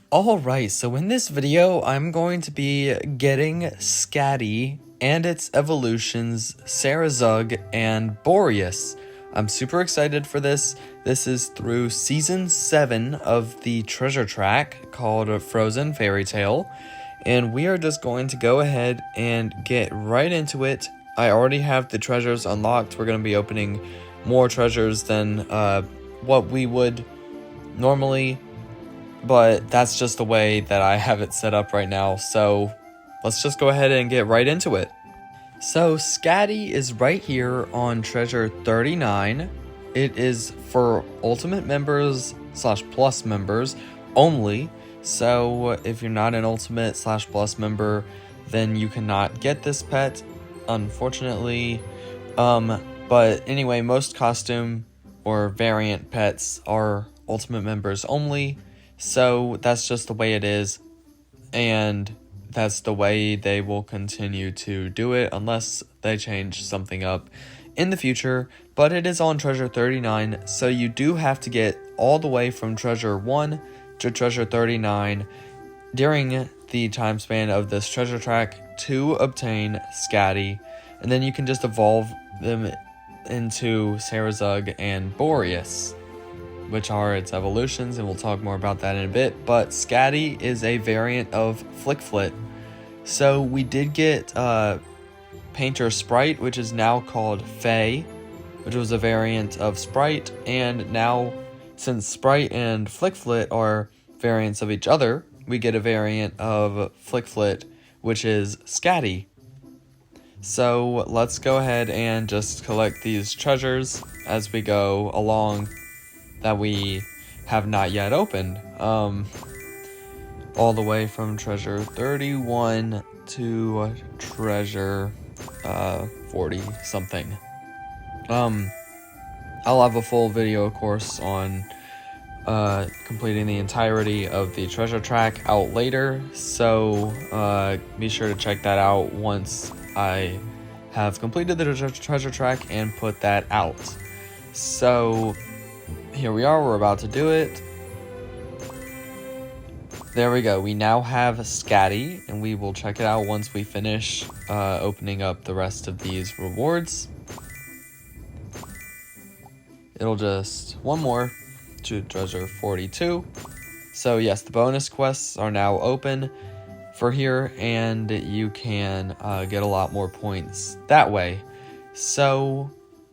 Alright, so in this video, I'm going to be getting Skadi and its evolutions, Serrazug and Boreas. I'm super excited for this. This is through Season 7 of the treasure track called Frozen Fairy Tale, and we are just going to go ahead and get right into it. I already have the treasures unlocked. We're going to be opening more treasures than what we would normally, but that's just the way that I have it set up right now, so let's just go ahead and get right into it. So Skadi is right here on treasure 39. It is for ultimate members / plus members only, so if you're not an ultimate / plus member, then you cannot get this pet, unfortunately. But anyway, most costume or variant pets are ultimate members only. So that's just the way it is, and that's the way they will continue to do it unless they change something up in the future. But it is on treasure 39, so you do have to get all the way from treasure 1 to treasure 39 during the time span of this treasure track to obtain Skadi, and then you can just evolve them into Serrazug and Boreas, which are its evolutions, and we'll talk more about that in a bit. But Skadi is a variant of Flickflit. So we did get Painter Sprite, which is now called Faye, which was a variant of Sprite, and now since Sprite and Flickflit are variants of each other, we get a variant of Flickflit, which is Skadi. So let's go ahead and just collect these treasures as we go along that we have not yet opened, all the way from treasure 31 to treasure 40 something. I'll have a full video, of course, on completing the entirety of the treasure track out later, so be sure to check that out once I have completed the treasure track and put that out. So here we are, we're about to do it. There we go, we now have Skadi, and we will check it out once we finish opening up the rest of these rewards. It'll just one more to treasure 42. So yes, the bonus quests are now open for here, and you can get a lot more points that way. So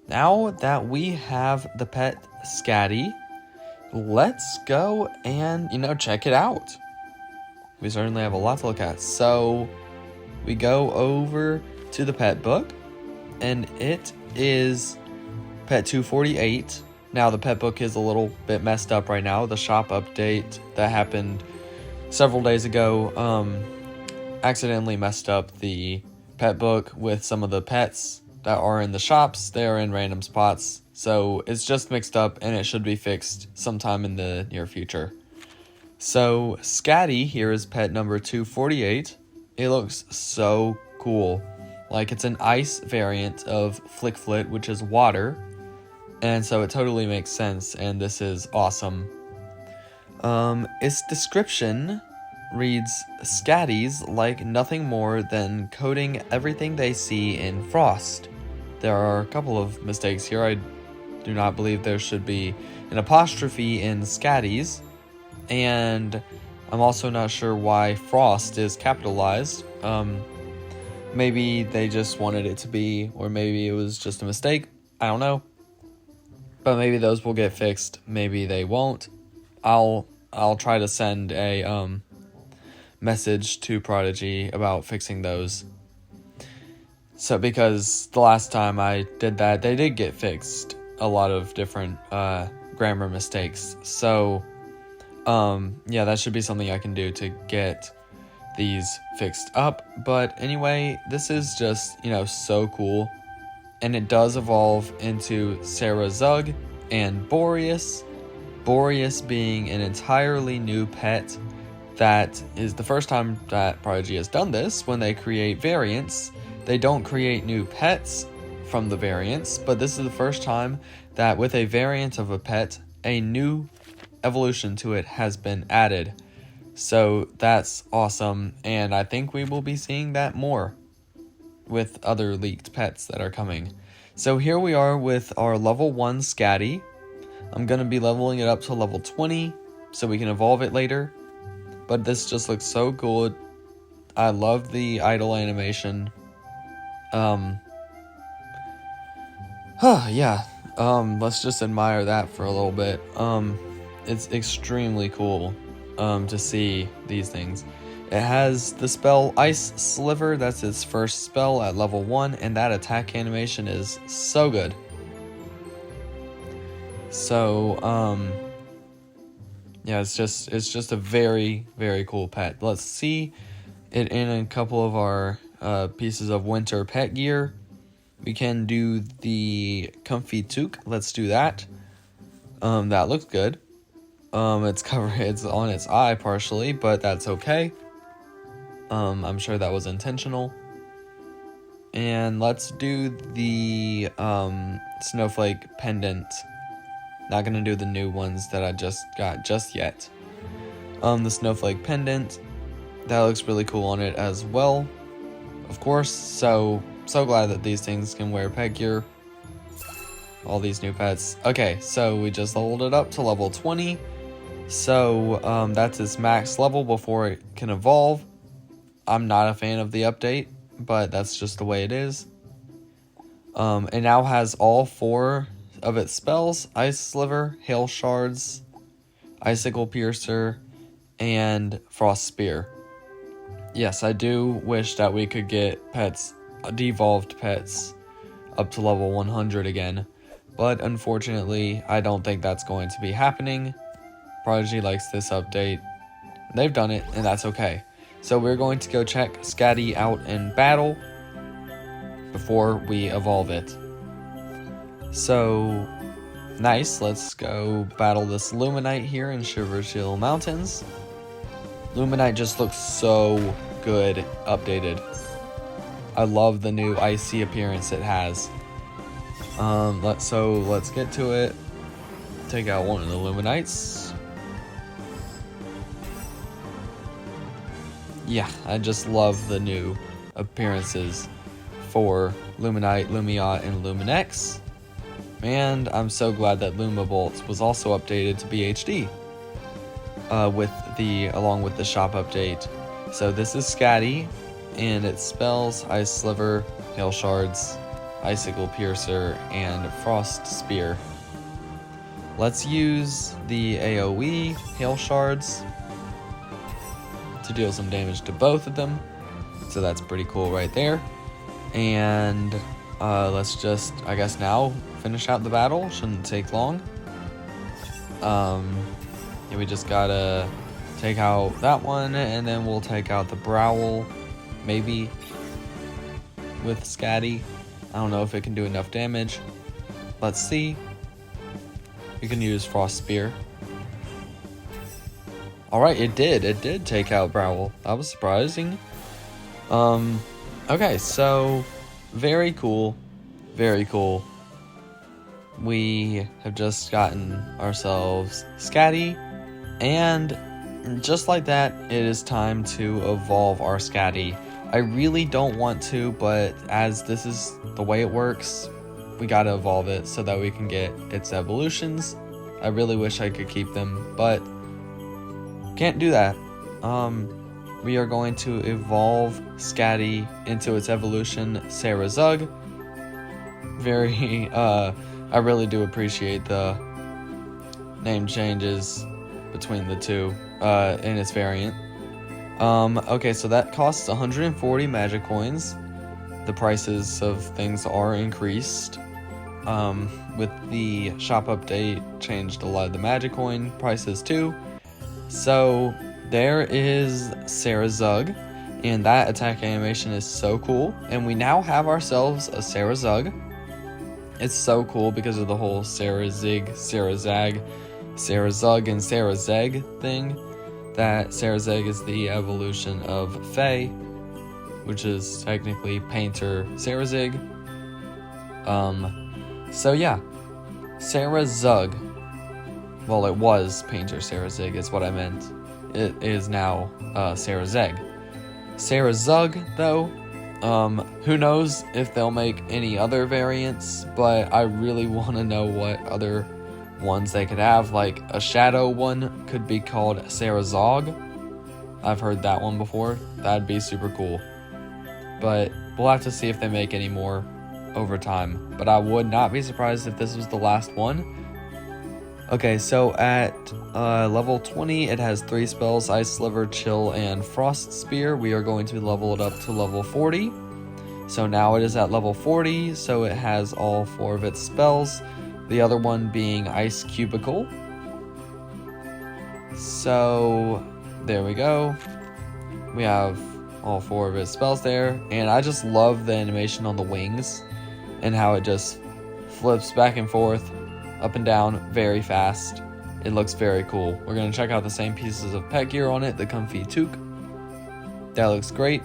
now that we have the pet Skadi, let's go and, check it out. We certainly have a lot to look at. So we go over to the pet book, and it is pet 248. Now the pet book is a little bit messed up right now. The shop update that happened several days ago accidentally messed up the pet book with some of the pets that are in the shops. They are in random spots, so it's just mixed up, and it should be fixed sometime in the near future. So Skadi here is pet number 248. It looks so cool. Like, it's an ice variant of Flickflit, which is water, and so it totally makes sense, and this is awesome. Its description reads, Skadis like nothing more than coating everything they see in frost. There are a couple of mistakes here. I do not believe there should be an apostrophe in Skadis, and I'm also not sure why frost is capitalized. Maybe they just wanted it to be, or maybe it was just a mistake. I don't know. But maybe those will get fixed. Maybe they won't. I'll try to send a message to Prodigy about fixing those. So, because the last time I did that, they did get fixed. A lot of different grammar mistakes. So, yeah, that should be something I can do to get these fixed up. But anyway, this is just, so cool. And it does evolve into Serrazug and Boreas. Boreas being an entirely new pet. That is the first time that Prodigy has done this. When they create variants, they don't create new pets from the variants, but this is the first time that with a variant of a pet, a new evolution to it has been added. So that's awesome, and I think we will be seeing that more with other leaked pets that are coming. So here we are with our level 1 Skadi. I'm going to be leveling it up to level 20 so we can evolve it later. But this just looks so good. I love the idle animation. Yeah. Let's just admire that for a little bit. It's extremely cool to see these things. It has the spell Ice Sliver. That's its first spell at level 1, and that attack animation is so good. So, yeah, it's just a very, very cool pet. Let's see it in a couple of our pieces of winter pet gear. We can do the Comfy Toque. Let's do that. That looks good. It's on its eye partially, but that's okay. I'm sure that was intentional. And let's do the snowflake pendant. Not gonna do the new ones that I just got just yet. The snowflake pendant, that looks really cool on it as well. Of course, so glad that these things can wear pet gear. All these new pets. Okay, so we just leveled it up to level 20. So that's its max level before it can evolve. I'm not a fan of the update, but that's just the way it is. It now has all 4 of its spells: Ice Sliver, Hail Shards, Icicle Piercer, and Frost Spear. Yes, I do wish that we could get pets, devolved pets, up to level 100 again, but unfortunately, I don't think that's going to be happening. Prodigy likes this update. They've done it, and that's okay. So we're going to go check Skadi out in battle before we evolve it. So, nice, let's go battle this Luminite here in Shivershield Mountains. Luminite just looks so good updated. I love the new icy appearance it has. Let's get to it. Take out one of the Luminites. Yeah, I just love the new appearances for Luminite, Lumiat, and Luminex. And I'm so glad that Lumabolt was also updated to BHD along with the shop update. So this is Skadi, and it spells Ice Sliver, Hail Shards, Icicle Piercer, and Frost Spear. Let's use the AoE Hail Shards to deal some damage to both of them. So that's pretty cool right there. And let's just, I guess now, finish out the battle. Shouldn't take long. Yeah, we just gotta take out that one, and then we'll take out the Browl, maybe, with Skadi. I don't know if it can do enough damage. Let's see. You can use Frost Spear. Alright, it did take out Browl. That was surprising. Okay, so very cool. Very cool. We have just gotten ourselves Skadi, and just like that, it is time to evolve our Skadi. I really don't want to, but as this is the way it works, we gotta evolve it so that we can get its evolutions. I really wish I could keep them, but can't do that. We are going to evolve Skadi into its evolution, Serrazug. I really do appreciate the name changes between the two in its variant. Okay, so that costs 140 magic coins. The prices of things are increased. With the shop update, changed a lot of the magic coin prices too. So there is Serrazug, and that attack animation is so cool. And we now have ourselves a Serrazug. It's so cool because of the whole Serrazig, Serrazag, Serrazug, and Serrazeg thing. That Serrazeg is the evolution of Fae, which is technically Painter Serrazig. So yeah, Serrazug. Well, it was Painter Serrazig is what I meant. it is now Serrazug. Serrazug, though, who knows if they'll make any other variants, but I really want to know what other ones they could have. Like a shadow one could be called Serrazug. I've heard that one before. That'd be super cool. But we'll have to see if they make any more over time. But I would not be surprised if this was the last one. Okay, so at level 20, it has 3 spells, Ice Sliver, Chill, and Frost Spear. We are going to level it up to level 40. So now it is at level 40, so it has all 4 of its spells. The other one being Ice Cubicle. So there we go. We have all 4 of its spells there. And I just love the animation on the wings and how it just flips back and forth, up and down very fast. It looks very cool. We're going to check out the same pieces of pet gear on it, the Comfy Toque. That looks great.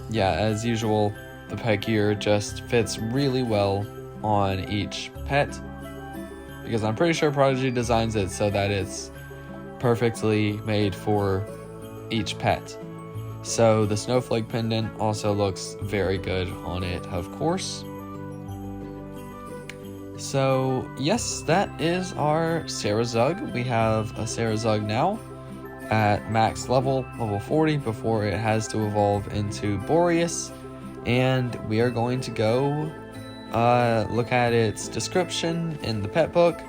Yeah, as usual, the pet gear just fits really well on each pet, because I'm pretty sure Prodigy designs it so that it's perfectly made for each pet. So the snowflake pendant also looks very good on it, of course. So yes, that is our Serrazug. We have a Serrazug now at max level 40, before it has to evolve into Boreas. And we are going to go look at its description in the pet book.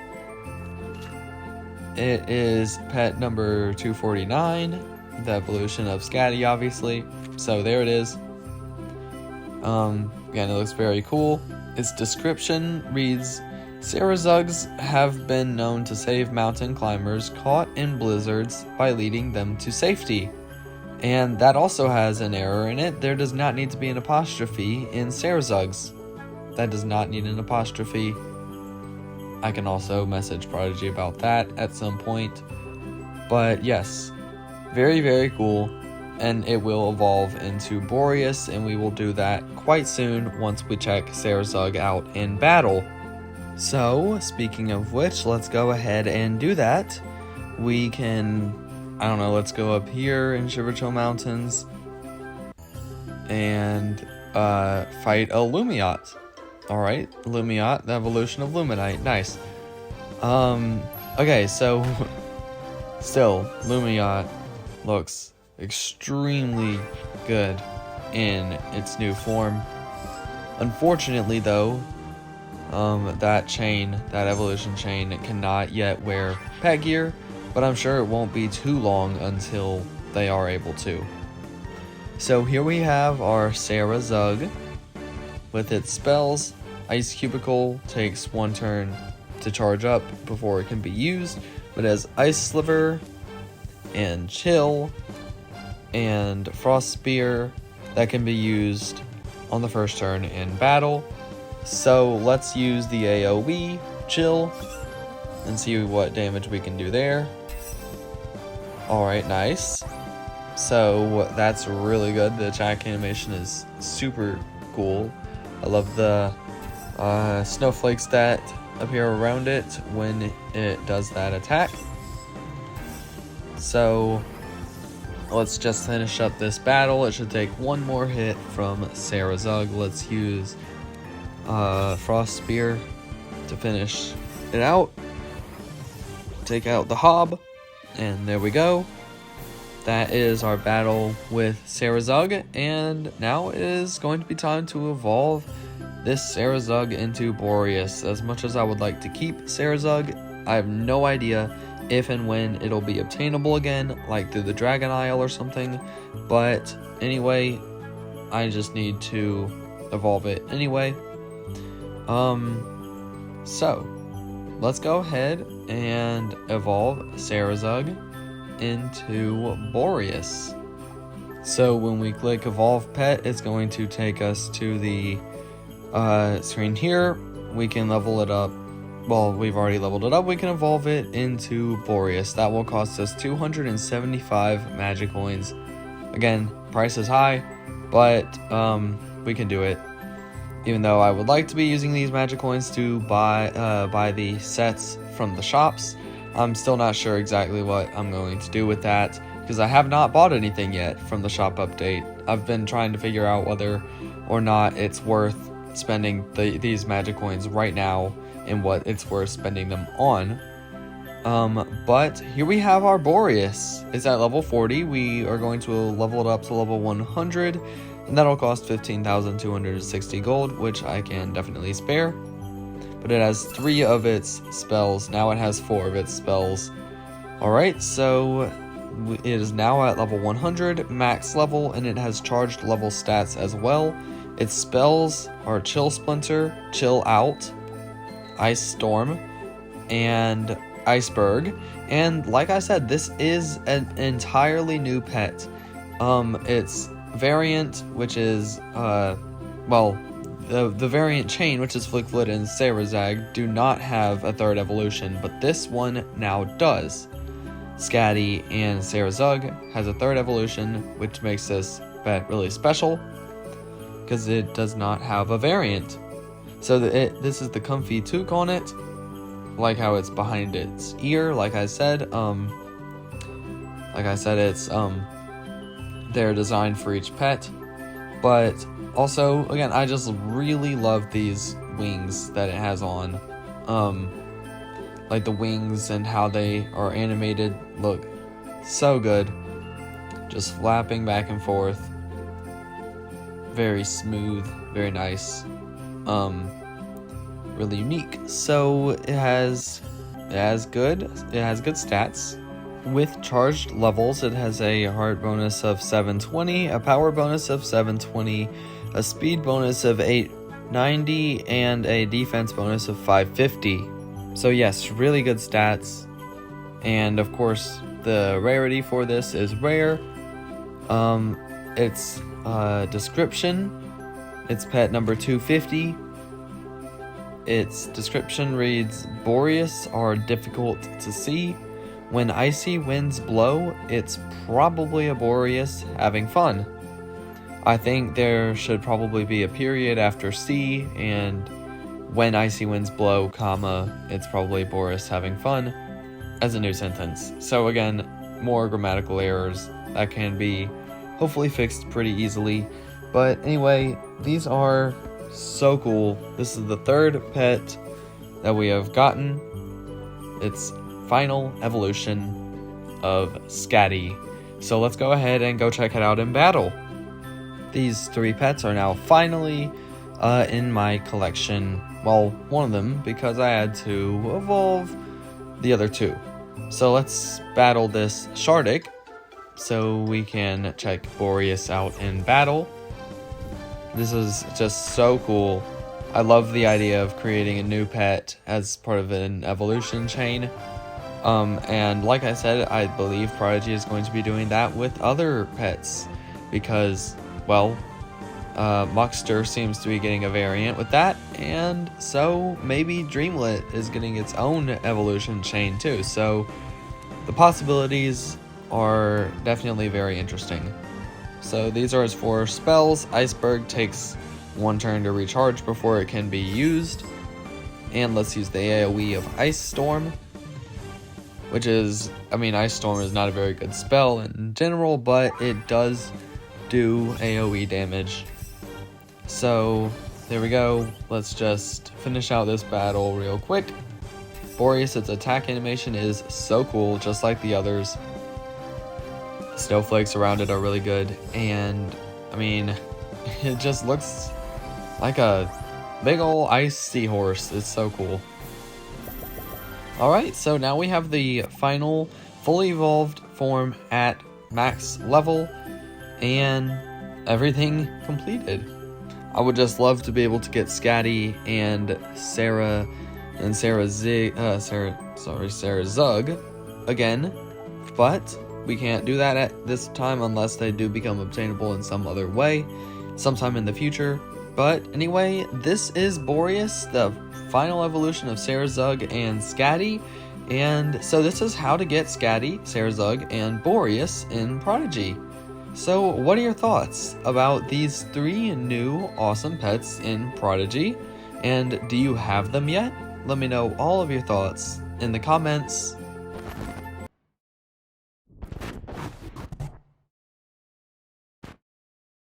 It is pet number 249, the evolution of Skadi, obviously. So there it is. Again, it looks very cool. Its description reads, Serrazugs have been known to save mountain climbers caught in blizzards by leading them to safety. And that also has an error in it. There does not need to be an apostrophe in Serrazugs. That does not need an apostrophe. I can also message Prodigy about that at some point. But yes, very, very cool. And it will evolve into Boreas, and we will do that quite soon once we check Serrazug out in battle. So, speaking of which, let's go ahead and do that. We can, I don't know, let's go up here in Shiverchill Mountains and fight a Lumiat. Alright, Lumiat, the evolution of Luminite, nice. Okay, so, still, Lumiat looks extremely good in its new form. Unfortunately, though, that evolution chain cannot yet wear pet gear, but I'm sure it won't be too long until they are able to. So here we have our Serrazug with its spells. Ice Cubicle takes 1 turn to charge up before it can be used, but as Ice Sliver and Chill and Frost Spear that can be used on the first turn in battle. So let's use the AoE Chill and see what damage we can do there. Alright, nice. So that's really good. The attack animation is super cool. I love the snowflakes that appear around it when it does that attack. So let's just finish up this battle. It should take 1 more hit from Serrazug. Let's use Frost Spear to finish it out. Take out the Hob, and there we go. That is our battle with Serrazug, and now it is going to be time to evolve this Serrazug into Boreas. As much as I would like to keep Serrazug, I have no idea if and when it'll be obtainable again, like through the Dragon Isle or something. But anyway, I just need to evolve it anyway. So let's go ahead and evolve Serrazug into Boreas. So when we click evolve pet, it's going to take us to the screen here. We can level it up. Well, we've already leveled it up. We can evolve it into Boreas. That will cost us 275 magic coins. Again, price is high, but we can do it. Even though I would like to be using these magic coins to buy the sets from the shops, I'm still not sure exactly what I'm going to do with that, because I have not bought anything yet from the shop update. I've been trying to figure out whether or not it's worth spending these magic coins right now and what it's worth spending them on. But here we have our Boreas. It's at level 40. We are going to level it up to level 100, and that'll cost 15,260 gold, which I can definitely spare. But it has 3 of its spells. Now it has 4 of its spells. Alright, so it is now at level 100, max level, and it has charged level stats as well. Its spells are Chill Splinter, Chill Out, Ice Storm, and Iceberg. And like I said, this is an entirely new pet. Its variant, which is the variant chain, which is Flickflit and Serrazug, do not have a 3rd evolution, but this one now does. Skadi and Serrazug has a 3rd evolution, which makes this pet really special because it does not have a variant. So this is the comfy toque on it. Like how it's behind its ear, like I said, it's they're designed for each pet. But also, again, I just really love these wings that it has on. Like the wings and how they are animated look so good. Just flapping back and forth. Very smooth, very nice. Really unique. So it has good stats. With charged levels, it has a heart bonus of 720, a power bonus of 720, a speed bonus of 890, and a defense bonus of 550. So yes, really good stats. And of course, the rarity for this is rare. Its description, it's pet number 250. Its description reads, Boreas are difficult to see. When icy winds blow, it's probably a Boreas having fun. I think there should probably be a period after C, and when icy winds blow, comma, it's probably Boreas having fun as a new sentence. So again, more grammatical errors that can be hopefully fixed pretty easily. But anyway, these are so cool. This is the 3rd pet that we have gotten. It's final evolution of Skadi. So let's go ahead and go check it out in battle. These 3 pets are now finally in my collection. Well, one of them, because I had to evolve the other 2. So let's battle this Shardic so we can check Boreas out in battle. This is just so cool. I love the idea of creating a new pet as part of an evolution chain. And like I said, I believe Prodigy is going to be doing that with other pets because, well, Muxter seems to be getting a variant with that, and so maybe Dreamlet is getting its own evolution chain too. So the possibilities are definitely very interesting. So these are his 4 spells. Iceberg takes 1 turn to recharge before it can be used. And let's use the AoE of Ice Storm, which is, Ice Storm is not a very good spell in general, but it does do AoE damage. So there we go. Let's just finish out this battle real quick. Boreas, its attack animation is so cool, just like the others. Snowflakes around it are really good, and it just looks like a big ol' ice seahorse. It's so cool. Alright, so now we have the final fully evolved form at max level and everything completed. I would just love to be able to get Skadi and Serrazug again, but we can't do that at this time unless they do become obtainable in some other way sometime in the future. But anyway, this is Boreas, the final evolution of Serrazug and Skadi, and so this is how to get Skadi, Serrazug, and Boreas in Prodigy. So what are your thoughts about these 3 new awesome pets in Prodigy, and do you have them yet? Let me know all of your thoughts in the comments